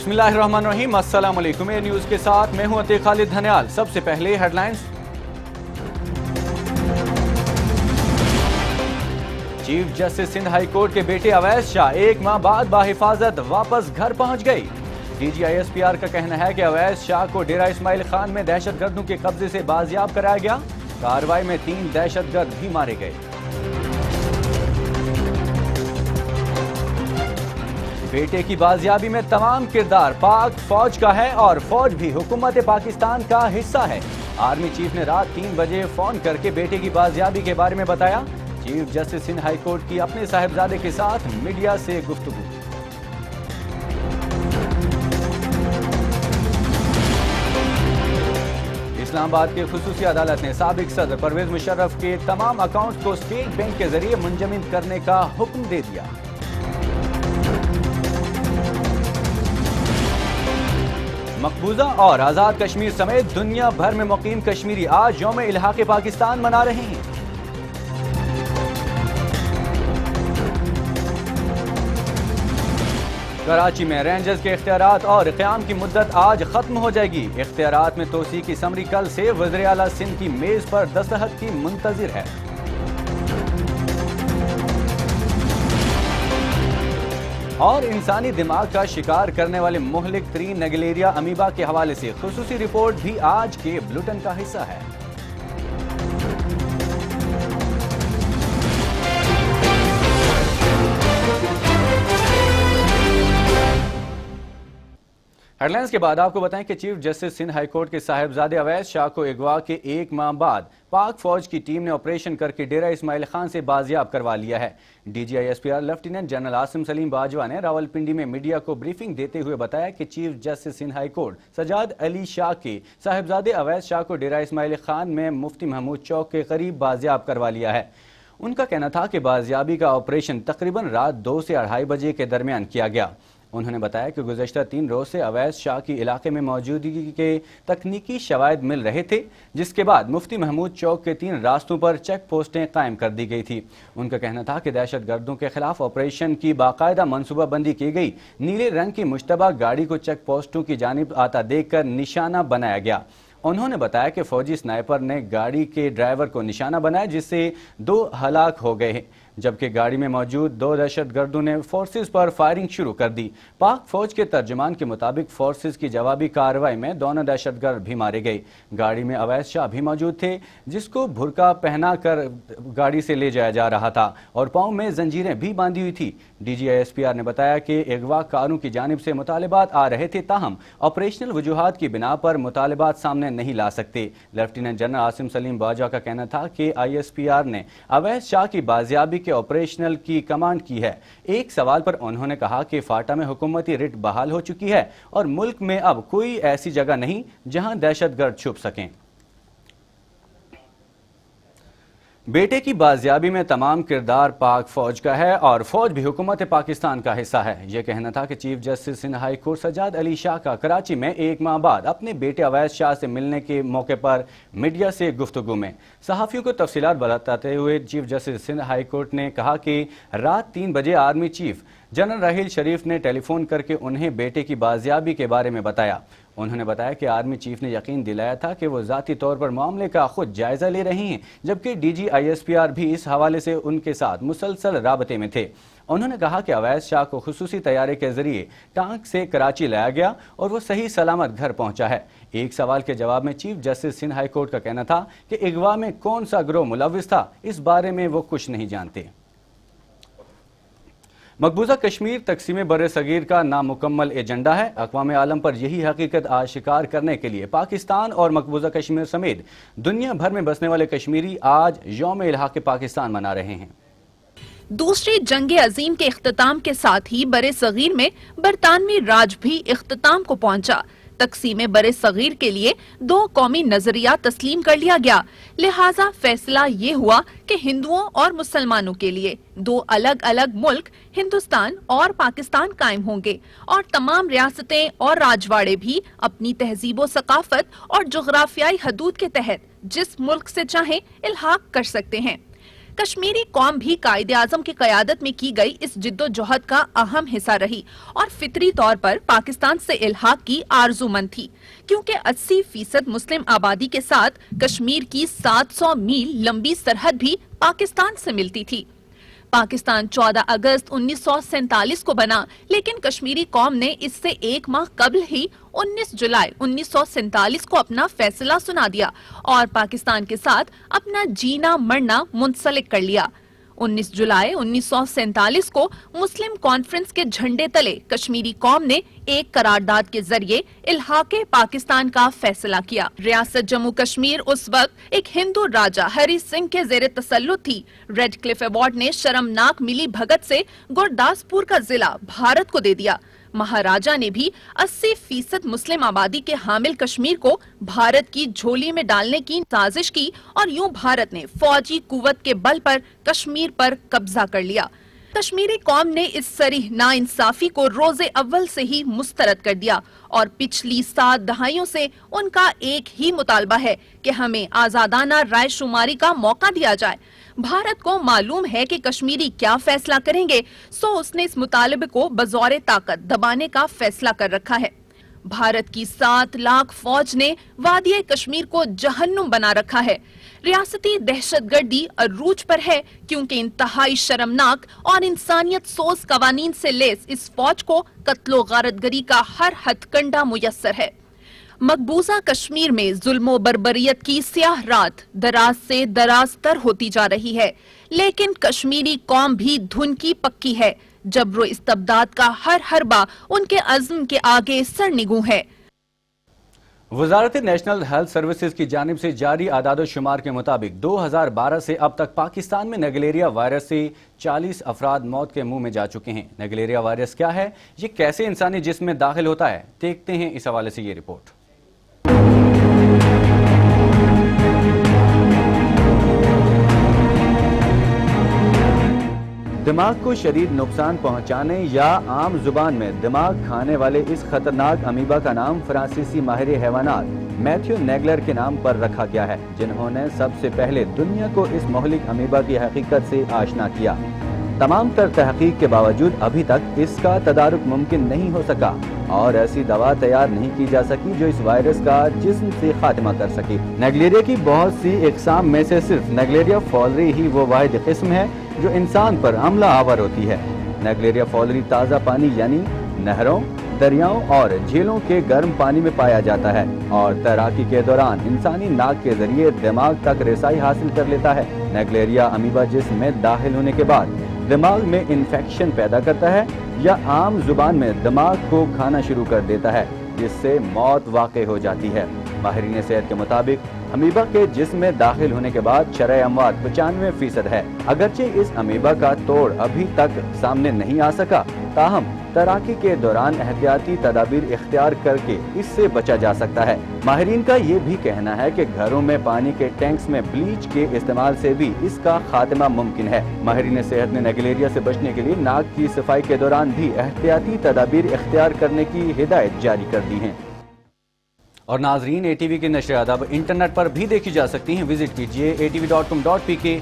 बिस्मिल्लाहिर्रहमानिर्रहीम, अस्सलाम वालेकुम। ए न्यूज़ के साथ मैं हूं अतीक खालिद धनियाल। सबसे पहले headlines. Chief justice Sindh high court के बेटे अवैस शाह 1 माह बाद बाहिफाजत वापस घर पहुंच गई। DGISPR का कहना है कि अवैस शाह को डेरा इस्माइल खान में दहशतगर्दों के कब्जे से बाजियाब कराया गया। कार्रवाई में 3 दहशतगर्द भी मारे गए। बेटे की बाजियाबी में तमाम किरदार पाक फौज का है और फौज भी हुकूमत पाकिस्तान का हिस्सा है। आर्मी चीफ ने रात 3 बजे फोन करके बेटे की बाजियाबी के बारे में बताया। Chief justice Sindh high court की अपने साहिबजादे के साथ मीडिया से गुफ्तगू। इस्लामाबाद के खुसूसी अदालत ने साबिक सदर परवेज मुशर्रफ के तमाम अकाउंट्स को स्टेट बैंक के जरिए मुंजमद करने का हुक्म दे दिया। मकबूजा और आज़ाद कश्मीर समेत दुनिया भर में मुकीम कश्मीरी आज यौम इल्हाक़ पाकिस्तान मना रहे हैं। कराची में रेंजर्स के इख्तियारात और क़याम की मुद्दत आज खत्म हो जाएगी। इख्तियारात में तोसी की समरी कल से वज़ीर आला सिंध की मेज़ पर दस्तखत की मुंतज़िर है। और इंसानी दिमाग का शिकार करने वाले मुहलिक तरीन नगलेरिया अमीबा के हवाले से खुसूसी रिपोर्ट भी आज के बुलेटिन का हिस्सा है। हेडलाइंस के बाद आपको बताएं कि chief justice Sindh high court के साहिबजादे अवैस शाह को अगवा के 1 माह बाद पाक फौज की टीम ने ऑपरेशन करके डेरा इस्माइल खान से बाजियाब करवा लिया है। DGISPR lieutenant general Asim Salim Bajwa ने रावलपिंडी में मीडिया को ब्रीफिंग देते हुए बताया कि chief justice Sindh high court Sajjad Ali Shah के साहिबजादे अवैस शाह को डेरा इस्माइल खान में मुफ्ती महमूद चौक के करीब बाजियाब करवा लिया है। उनका कहना था कि बाजियाबी का ऑपरेशन तकरीबन रात 2 से 2:30 बजे के दरमियान किया गया। उन्होंने बताया कि गुज़श्ता 3 रोज से अवैस शाह की इलाके में मौजूदगी के तकनीकी शवाहिद मिल रहे थे, जिसके बाद मुफ्ती महमूद चौक के 3 रास्तों पर चेक पोस्टें कायम कर दी गई थी। उनका कहना था कि दहशत गर्दों के खिलाफ ऑपरेशन की बाकायदा मनसूबाबंदी की गई। नीले रंग की मुश्तबा गाड़ी को चेक पोस्टों की जानिब आता देखकर निशाना बनाया गया। उन्होंने बताया कि फौजी स्नाइपर ने गाड़ी के ड्राइवर को निशाना बनाया, जिससे 2 हलाक हो गए हैं, जबकि गाड़ी में मौजूद 2 दहशतगर्दों ने फोर्सेस पर फायरिंग शुरू कर दी। पाक फौज के तर्जमान के मुताबिक फोर्सेस की जवाबी कार्रवाई में दोनों दहशतगर्द भी मारे गए। गाड़ी में अवैस शाह भी मौजूद थे, जिसको बुरका पहना कर गाड़ी से ले जाया जा रहा था और पाँव में जंजीरें भी बांधी हुई थी। DGISPR ने बताया कि अगवाकारों की जानिब से मुतालिबात आ रहे थे, ताहम ऑपरेशनल वजूहात की बिना पर मुतालिबात सामने नहीं ला सकते। लेफ्टिनेंट जनरल आसिम सलीम बाजवा का कहना था कि ISPR ने अवैस शाह की बाजियाबी के ऑपरेशनल की कमांड की है। एक सवाल पर उन्होंने कहा कि फाटा में हुकूमती रिट बहाल हो चुकी है और मुल्क में अब कोई ऐसी जगह नहीं जहां दहशतगर्द छुप सकें। बेटे की बाजियाबी में तमाम किरदार पाक फौज का है और फौज भी हुकूमत पाकिस्तान का हिस्सा है। यह कहना था कि chief justice Sindh high court Sajjad Ali Shah का कराची में 1 माह बाद अपने बेटे अवैस शाह से मिलने के मौके पर मीडिया से गुफ्तगू में सहाफ़ियों को तफसीलात बताते हुए chief justice Sindh high court ने कहा कि रात 3 बजे army chief general Raheel Sharif ने टेलीफोन करके उन्हें बेटे की बाजियाबी के बारे में बताया। उन्होंने बताया कि आर्मी चीफ ने यकीन दिलाया था कि वो ज़ाती तौर पर मामले का खुद जायजा ले रहे हैं, जबकि DGISPR भी इस हवाले से उनके साथ मुसलसल राबते में थे। उन्होंने कहा कि अवैस शाह को खुसूसी तैयारे के जरिए टांक से कराची लाया गया और वो सही सलामत घर पहुंचा है। एक सवाल के जवाब में chief justice Sindh high court का कहना था कि अगवा में कौन सा गिरोह मुलव्विस था, इस बारे में वो कुछ नहीं जानते। मकबूजा कश्मीर तकसीम बर सगीर का नामुकम्मल एजेंडा है। अक़वाम आलम पर यही हकीकत आशिकार करने के लिए पाकिस्तान और मकबूजा कश्मीर समेत दुनिया भर में बसने वाले कश्मीरी आज यौम इल्हाक़ पाकिस्तान मना रहे हैं। दूसरी जंग अजीम के इख्तिताम के साथ ही बरे सगीर में बरतानवी राज भी इख्तिताम को पहुंचा। तकसीम बरे सगीर के लिए 2 कौमी नजरिया तस्लीम कर लिया गया, लिहाजा फैसला ये हुआ कि हिंदुओं और मुसलमानों के लिए 2 अलग अलग मुल्क हिंदुस्तान और पाकिस्तान कायम होंगे और तमाम रियासतें और राजवाड़े भी अपनी तहजीब सकाफत और जोग्राफियाई हदूद के तहत जिस मुल्क से चाहें इल्हाक कर सकते हैं। कश्मीरी कौम भी कायदे आजम की क़यादत में की गई इस जिद्दोजहद का अहम हिस्सा रही और फितरी तौर पर पाकिस्तान से इल्हाक की आरज़ूमंद थी, क्योंकि 80% मुस्लिम आबादी के साथ कश्मीर की 700 मील लंबी सरहद भी पाकिस्तान से मिलती थी। पाकिस्तान 14 अगस्त 1947 को बना, लेकिन कश्मीरी कौम ने इससे एक माह कबल ही 19 जुलाई 1947 को अपना फैसला सुना दिया और पाकिस्तान के साथ अपना जीना मरना मुंसलिक कर लिया। 19 जुलाई 1947 को मुस्लिम कॉन्फ्रेंस के झंडे तले कश्मीरी कौम ने एक करारदाद के जरिए इल्हाके पाकिस्तान का फैसला किया। रियासत जम्मू कश्मीर उस वक्त एक हिंदू राजा हरी सिंह के जेर तसल्लुत थी। रेड क्लिफ अवार्ड ने शर्मनाक मिली भगत से गुरदासपुर का जिला भारत को दे दिया। महाराजा ने भी 80% मुस्लिम आबादी के हामिल कश्मीर को भारत की झोली में डालने की साजिश की और यूं भारत ने फौजी कुव्वत के बल पर कश्मीर पर कब्जा कर लिया। कश्मीरी कौम ने इस सरीह नाइंसाफी को रोजे अव्वल से ही मुस्तरद कर दिया और पिछली 7 दहाइयों से उनका एक ही मुतालबा है कि हमें आजादाना राय शुमारी का मौका दिया जाए। भारत को मालूम है कि कश्मीरी क्या फैसला करेंगे, सो उसने इस मुतालबे को बजौरे ताकत दबाने का फैसला कर रखा है। भारत की 7 लाख फौज ने वादिये कश्मीर को जहन्नुम बना रखा है। रियासती दहशतगर्दी अरूज पर है, क्योंकि इंतहाई शर्मनाक और इंसानियत सोज कवानीन से लेस इस फौज को कत्लो गारतगरी का हर हथकंडा मुयस्सर है। मकबूजा कश्मीर में जुल्मो बर्बरियत की स्याह रात दराज से दराज तर होती जा रही है, लेकिन कश्मीरी कौम भी धुन की पक्की है। जबरो इस्तबदाद का हर हरबा उनके अज़्म के आगे सरनिगू है। वज़ारत नेशनल हेल्थ सर्विसेज की जानिब से जारी आदादो शुमार के मुताबिक 2012 से अब तक पाकिस्तान में नगलेरिया वायरस से 40 अफराद मौत के मुंह में जा चुके हैं। नगलेरिया वायरस क्या है, ये कैसे इंसानी जिस्म में दाखिल होता है, देखते हैं इस हवाले से ये रिपोर्ट। दिमाग को शदीद नुकसान पहुंचाने या आम जुबान में दिमाग खाने वाले इस खतरनाक अमीबा का नाम फ्रांसीसी माहिर हैवानात मैथ्यू नेगलर के नाम पर रखा गया है, जिन्होंने सबसे पहले दुनिया को इस मोहलिक अमीबा की हकीकत से आशना किया। तमाम तर तहकीक के बावजूद अभी तक इसका तदारुक मुमकिन नहीं हो सका और ऐसी दवा तैयार नहीं की जा सकी जो इस वायरस का जिस्म से खात्मा कर सके। नेगलेरिया की बहुत सी इकसाम में से सिर्फ नेगलेरिया फॉलरी ही वो वाहिद किस्म है जो इंसान पर हमला आवर होती है। नेगलेरिया फॉलरी ताज़ा पानी यानी नहरों, दरियाओं और झीलों के गर्म पानी में पाया जाता है और तैराकी के दौरान इंसानी नाक के जरिए दिमाग तक रसाई हासिल कर लेता है। नेगलेरिया अमीबा जिस्म में दाखिल होने के बाद दिमाग में इन्फेक्शन पैदा करता है या आम जुबान में दिमाग को खाना शुरू कर देता है, जिससे मौत वाक़ई हो जाती है। माहिरीन सेहत के मुताबिक अमीबा के जिस्म में दाखिल होने के बाद शरह अमवात 95% है। अगरचे इस अमीबा का तोड़ अभी तक सामने नहीं आ सका, ताहम तैराकी के दौरान एहतियाती तदाबीर इख्तियार करके इससे बचा जा सकता है। माहिरीन का ये भी कहना है कि घरों में पानी के टैंक्स में ब्लीच के इस्तेमाल से भी इसका खात्मा मुमकिन है। माहिरीन सेहत ने नेगलेरिया से बचने के लिए नाक की सफाई के दौरान भी एहतियाती तदाबीर इख्तियार करने की हिदायत जारी कर दी है। और नाजरीन, ATV की नशरियात अब इंटरनेट पर भी देखी जा सकती हैं। विजिट कीजिए atv.com.pk